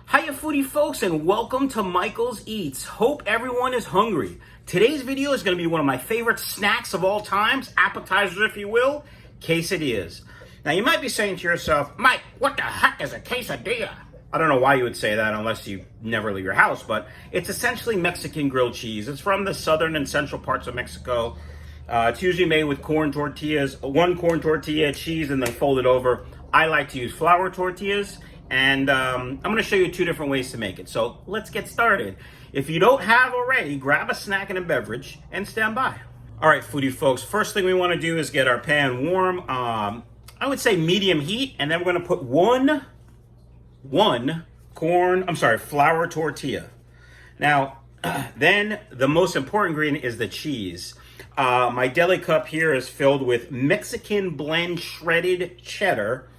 Hiya foodie folks, and welcome to Michael's Eats. Hope everyone is hungry. Today's video is going to be one of my favorite snacks of all times, appetizers if you will, quesadillas. Now you might be saying to yourself, Mike, what the heck is a quesadilla? I don't know why you would say that unless you never leave your house, but it's essentially Mexican grilled cheese. It's from the southern and central parts of Mexico. It's usually made with corn tortillas, one corn tortilla, cheese, and then folded over. I like to use flour tortillas. And I'm going to show you two different ways to make it. So let's get started. If you don't have already, grab a snack and a beverage and stand by. All right, foodie folks, first thing we want to do is get our pan warm. I would say medium heat, and then we're going to put one flour tortilla. Now, then the most important ingredient is the cheese. My deli cup here is filled with Mexican blend shredded cheddar.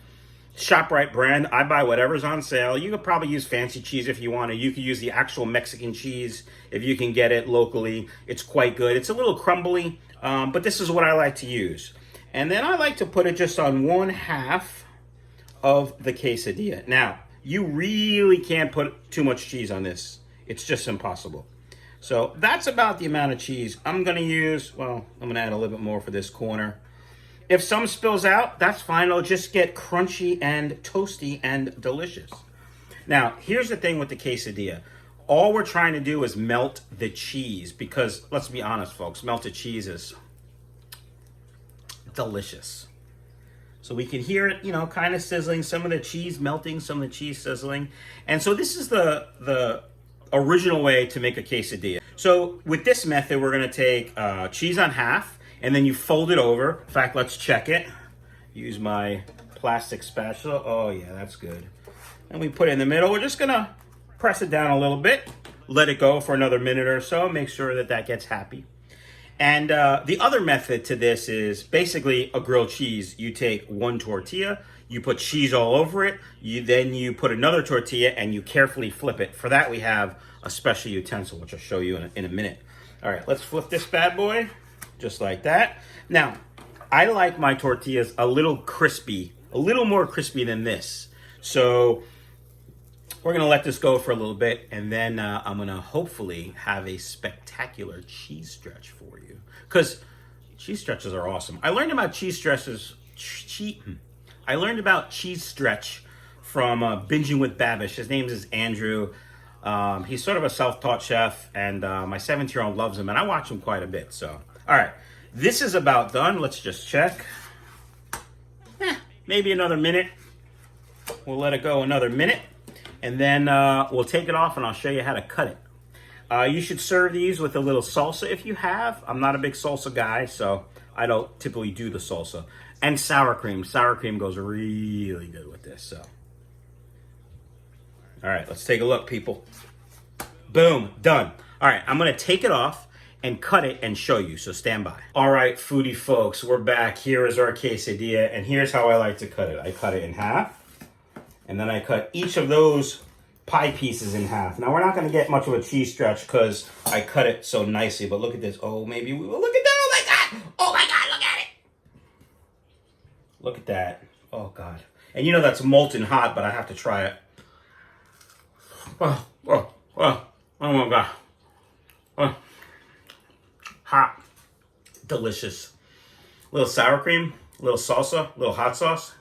ShopRite brand. I buy whatever's on sale. You could probably use fancy cheese if you want to. You could use the actual Mexican cheese if you can get it locally. It's quite good. It's a little crumbly, but this is what I like to use. And then I like to put it just on one half of the quesadilla. Now, you really can't put too much cheese on this. It's just impossible. So that's about the amount of cheese I'm going to use. Well, I'm going to add a little bit more for this corner. If some spills out, that's fine. It'll just get crunchy and toasty and delicious. Now, here's the thing with the quesadilla. All we're trying to do is melt the cheese because, let's be honest, folks, melted cheese is delicious. So we can hear it, kind of sizzling, some of the cheese melting, some of the cheese sizzling. And so this is the original way to make a quesadilla. So with this method, we're going to take cheese on half. And then you fold it over. In fact, let's check it. Use my plastic spatula. Oh yeah, that's good. And we put it in the middle. We're just gonna press it down a little bit. Let it go for another minute or so. Make sure that gets happy. And the other method to this is basically a grilled cheese. You take one tortilla, you put cheese all over it, then you put another tortilla and you carefully flip it. For that we have a special utensil, which I'll show you in a minute. All right, let's flip this bad boy. Just like that. Now, I like my tortillas a little crispy, a little more crispy than this. So we're going to let this go for a little bit, and then I'm going to hopefully have a spectacular cheese stretch for you. Because cheese stretches are awesome. I learned about cheese stretches. I learned about cheese stretch from Binging with Babish. His name is Andrew. He's sort of a self-taught chef, and my 17-year-old loves him, and I watch him quite a bit, so... All right, this is about done. Let's just check. Maybe another minute. We'll let it go another minute. And then we'll take it off and I'll show you how to cut it. You should serve these with a little salsa if you have. I'm not a big salsa guy, so I don't typically do the salsa. And sour cream. Sour cream goes really good with this. So, all right, let's take a look, people. Boom, done. All right, I'm going to take it off and cut it and show you, so stand by. All right, foodie folks, we're back. Here is our quesadilla, and here's how I like to cut it. I cut it in half, and then I cut each of those pie pieces in half. Now, we're not gonna get much of a cheese stretch because I cut it so nicely, but look at this. Oh, maybe we will. Look at that, oh my God! Oh my God, look at it! Look at that, oh God. And that's molten hot, but I have to try it. Oh my God. Oh. Hot, delicious. A little sour cream, a little salsa, a little hot sauce.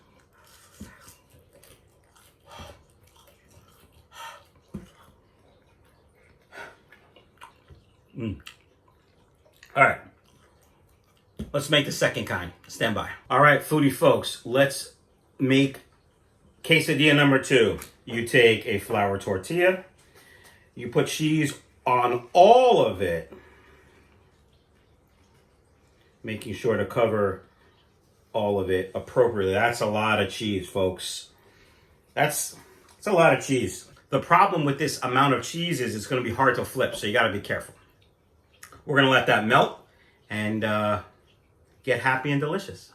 All right, let's make the second kind. Stand by. All right, foodie folks, let's make quesadilla number 2. You take a flour tortilla, you put cheese on all of it, making sure to cover all of it appropriately. That's a lot of cheese, folks. That's a lot of cheese. The problem with this amount of cheese is it's going to be hard to flip, so you got to be careful. We're going to let that melt and get happy and delicious.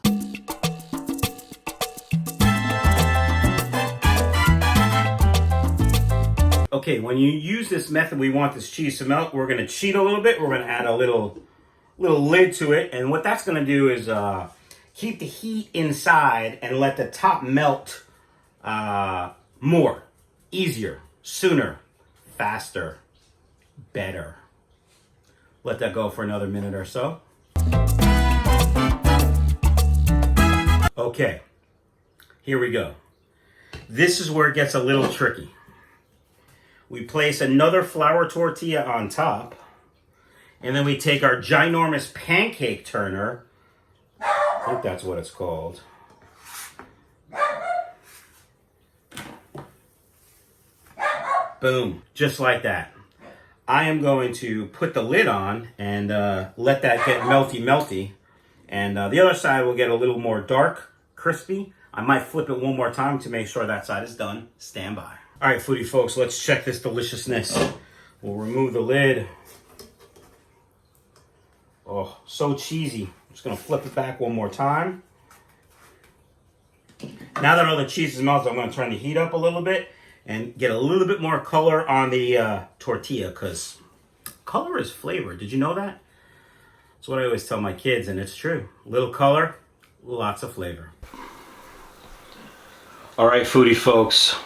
Okay, when you use this method, we want this cheese to melt. We're going to cheat a little bit. We're going to add a little lid to it, and what that's going to do is keep the heat inside and let the top melt more, easier. sooner, faster, better. Let that go for another minute or so. Okay, here we go. This is where it gets a little tricky. We place another flour tortilla on top, and then we take our ginormous pancake turner. I think that's what it's called. Boom, just like that. I am going to put the lid on and let that get melty. And the other side will get a little more dark, crispy. I might flip it one more time to make sure that side is done. Stand by. All right, foodie folks, let's check this deliciousness. We'll remove the lid. Oh, so cheesy. I'm just gonna flip it back one more time. Now that all the cheese is melted, I'm gonna turn the heat up a little bit and get a little bit more color on the tortilla, because color is flavor. Did you know that? That's what I always tell my kids, and it's true. Little color, lots of flavor. All right, foodie folks,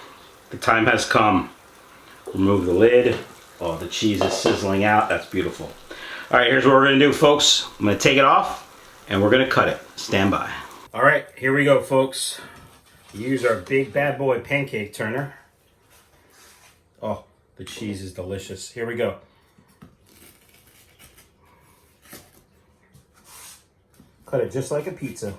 the time has come. Remove the lid. Oh, the cheese is sizzling out. That's beautiful. All right, here's what we're gonna do, folks. I'm gonna take it off and we're gonna cut it. Stand by. All right, here we go, folks. Use our big bad boy pancake turner. Oh, the cheese is delicious. Here we go. Cut it just like a pizza.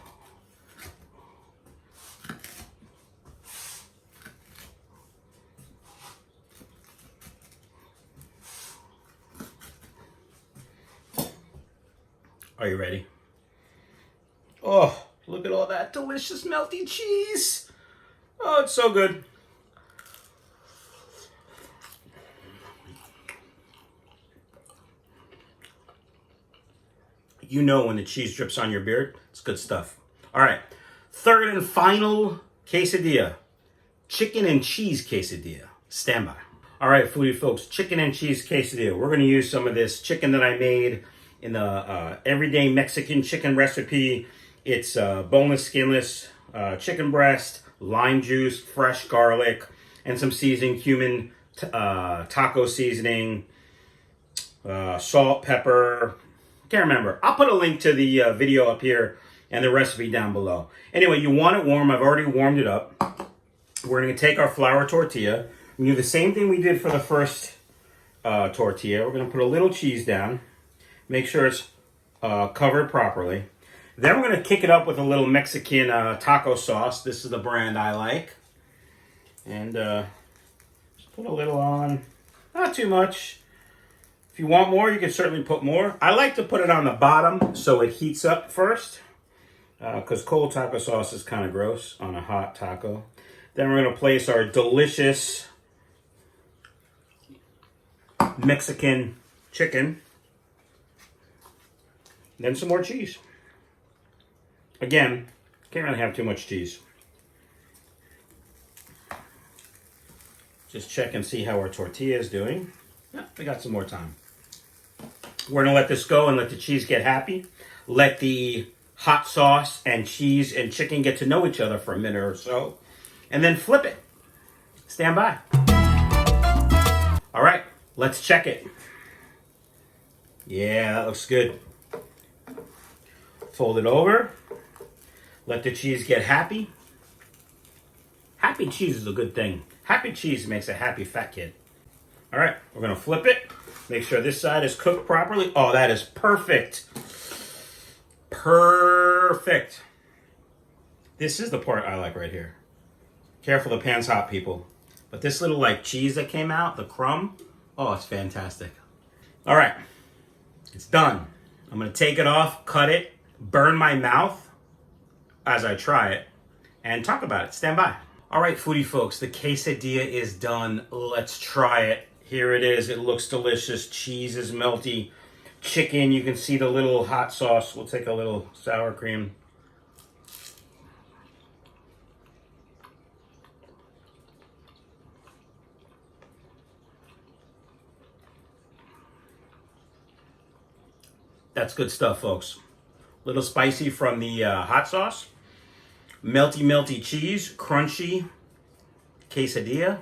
Are you ready? Oh, look at all that delicious melty cheese. Oh, it's so good. You know when the cheese drips on your beard, it's good stuff. All right, third and final quesadilla. Chicken and cheese quesadilla. Stand by. All right, foodie folks, chicken and cheese quesadilla. We're gonna use some of this chicken that I made in the everyday Mexican chicken recipe. It's boneless, skinless chicken breast, lime juice, fresh garlic, and some seasoning, cumin, taco seasoning, salt, pepper. Can't remember. I'll put a link to the video up here and the recipe down below. Anyway, you want it warm. I've already warmed it up. We're going to take our flour tortilla. We do the same thing we did for the first tortilla. We're going to put a little cheese down. Make sure it's covered properly. Then we're going to kick it up with a little Mexican taco sauce. This is the brand I like. And just put a little on. Not too much. If you want more, you can certainly put more. I like to put it on the bottom so it heats up first, because cold taco sauce is kind of gross on a hot taco. Then we're going to place our delicious Mexican chicken. Then some more cheese. Again, can't really have too much cheese. Just check and see how our tortilla is doing. Yeah, we got some more time. We're gonna let this go and let the cheese get happy. Let the hot sauce and cheese and chicken get to know each other for a minute or so. And then flip it. Stand by. All right, let's check it. Yeah, that looks good. Fold it over. Let the cheese get happy. Happy cheese is a good thing. Happy cheese makes a happy fat kid. All right, we're gonna flip it. Make sure this side is cooked properly. Oh, that is perfect. Perfect. This is the part I like right here. Careful, the pan's hot, people. But this little like cheese that came out, the crumb, oh, it's fantastic. All right, it's done. I'm gonna take it off, cut it, burn my mouth as I try it, and talk about it. Stand by. All right, foodie folks, the quesadilla is done. Let's try it. Here it is. It looks delicious. Cheese is melty. Chicken, you can see the little hot sauce. We'll take a little sour cream. That's good stuff, folks. Little spicy from the hot sauce. Melty, melty cheese. Crunchy quesadilla.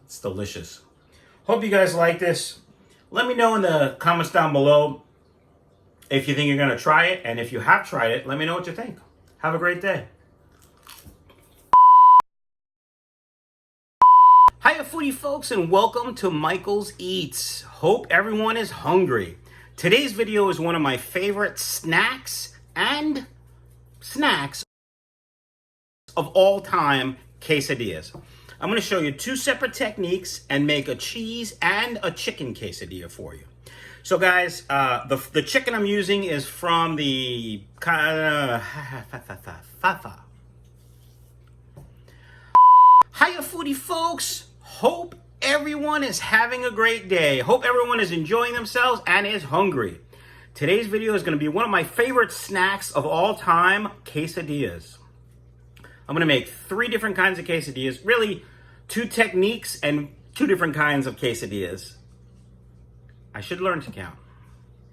It's delicious. Hope you guys like this. Let me know in the comments down below if you think you're gonna try it, and if you have tried it, let me know what you think. Have a great day. Hiya foodie folks, and welcome to Michael's Eats. Hope everyone is hungry. Today's video is one of my favorite snacks of all time, quesadillas. I'm going to show you two separate techniques and make a cheese and a chicken quesadilla for you. So guys, the chicken I'm using is from the Hiya foodie folks. Hope everyone is having a great day. Hope everyone is enjoying themselves and is hungry. Today's video is going to be one of my favorite snacks of all time, quesadillas. I'm going to make 3 different kinds of quesadillas, really 2 techniques and 2 different kinds of quesadillas. I should learn to count.